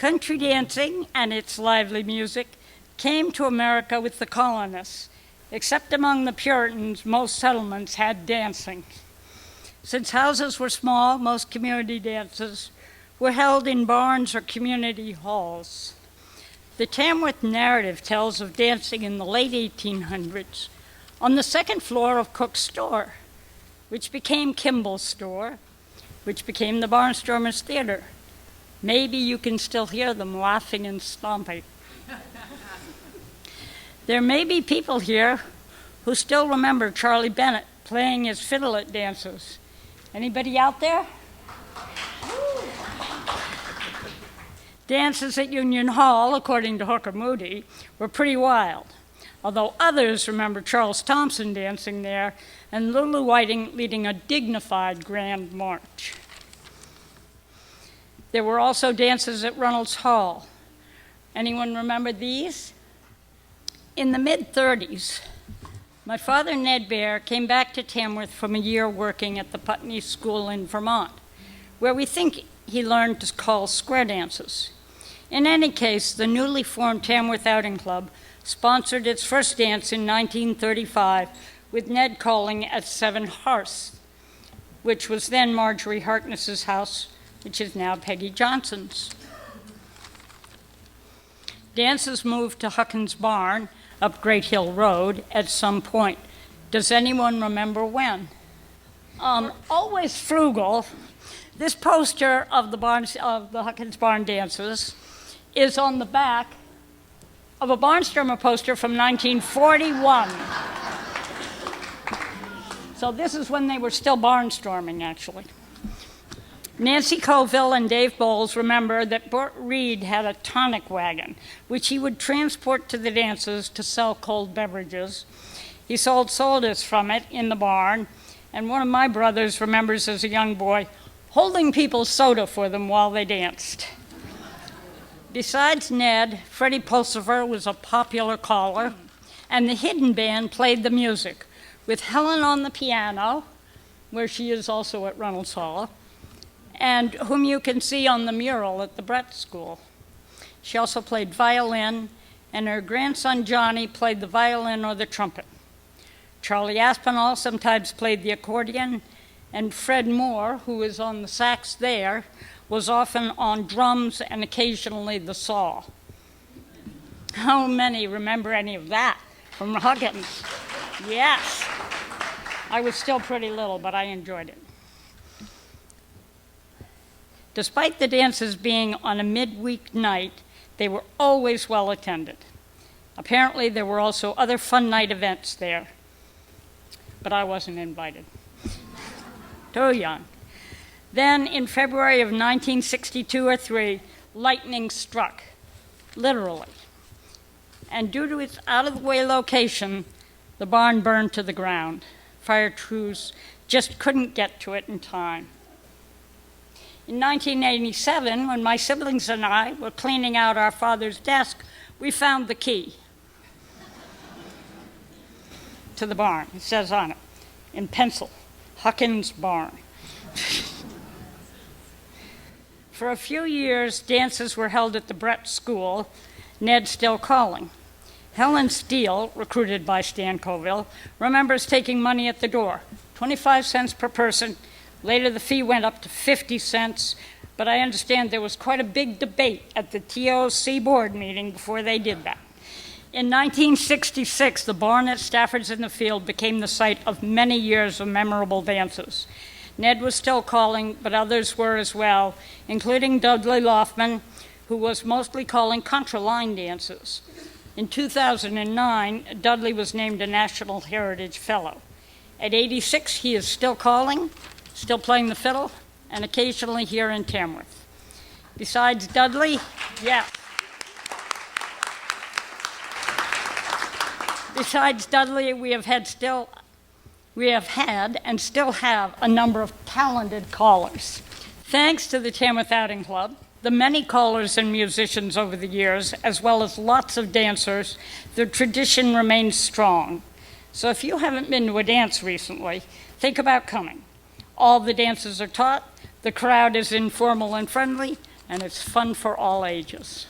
Country dancing and its lively music came to America with the colonists. Except among the Puritans, most settlements had dancing. Since houses were small, most community dances were held in barns or community halls. The Tamworth narrative tells of dancing in the late 1800s on the second floor of Cook's store, which became Kimball's store, which became the Barnstormers Theater. Maybe you can still hear them laughing and stomping. There may be people here who still remember Charlie Bennett playing his fiddle at dances. Anybody out there? Dances at Union Hall, according to Hooker Moody, were pretty wild, although others remember Charles Thompson dancing there and Lulu Whiting leading a dignified grand march. There were also dances at Runnels Hall. Anyone remember these? In the mid-30s, my father, Ned Behr, came back to Tamworth from a year working at the Putney School in Vermont, where we think he learned to call square dances. In any case, the newly formed Tamworth Outing Club sponsored its first dance in 1935 with Ned calling at Seven Hearths, which was then Marjorie Harkness's house, which is now Peggy Johnson's. Dances moved to Huckins Barn up Great Hill Road at some point. Does anyone remember when? Always frugal. This poster of the Huckins Barn dances is on the back of a Barnstormer poster from 1941. So this is when they were still barnstorming, actually. Nancy Colville and Dave Bowles remember that Burt Reed had a tonic wagon, which he would transport to the dances to sell cold beverages. He sold sodas from it in the barn, and one of my brothers remembers as a young boy holding people's soda for them while they danced. Besides Ned, Freddie Pulsifer was a popular caller, and the Hidden Band played the music, with Helen on the piano, where she is also at Runnels Hall, and whom you can see on the mural at the Brett School. She also played violin, and her grandson Johnny played the violin or the trumpet. Charlie Aspinall sometimes played the accordion, and Fred Moore, who is on the sax there, was often on drums and occasionally the saw. How many remember any of that from Huggins? Yes. I was still pretty little, but I enjoyed it. Despite the dances being on a midweek night, they were always well attended. Apparently, there were also other fun night events there, but I wasn't invited. Too young. Then, in February of 1962 or 3, lightning struck, literally. And due to its out-of-the-way location, the barn burned to the ground. Fire crews just couldn't get to it in time. In 1987, when my siblings and I were cleaning out our father's desk, we found the key to the barn. It says on it, in pencil, Huckins Barn. For a few years, dances were held at the Brett School, Ned still calling. Helen Steele, recruited by Stan Colville, remembers taking money at the door, 25 cents per person. Later, the fee went up to 50 cents, but I understand there was quite a big debate at the TOC board meeting before they did that. In 1966, the barn at Stafford's-in-the-Field became the site of many years of memorable dances. Ned was still calling, but others were as well, including Dudley Loftman, who was mostly calling contra-line dances. In 2009, Dudley was named a National Heritage Fellow. At 86, he is still calling, still playing the fiddle, and occasionally here in Tamworth. Besides Dudley, Besides Dudley, we have had and still have a number of talented callers. Thanks to the Tamworth Outing Club, the many callers and musicians over the years, as well as lots of dancers, the tradition remains strong. So if you haven't been to a dance recently, think about coming. All the dances are taught, the crowd is informal and friendly, and it's fun for all ages.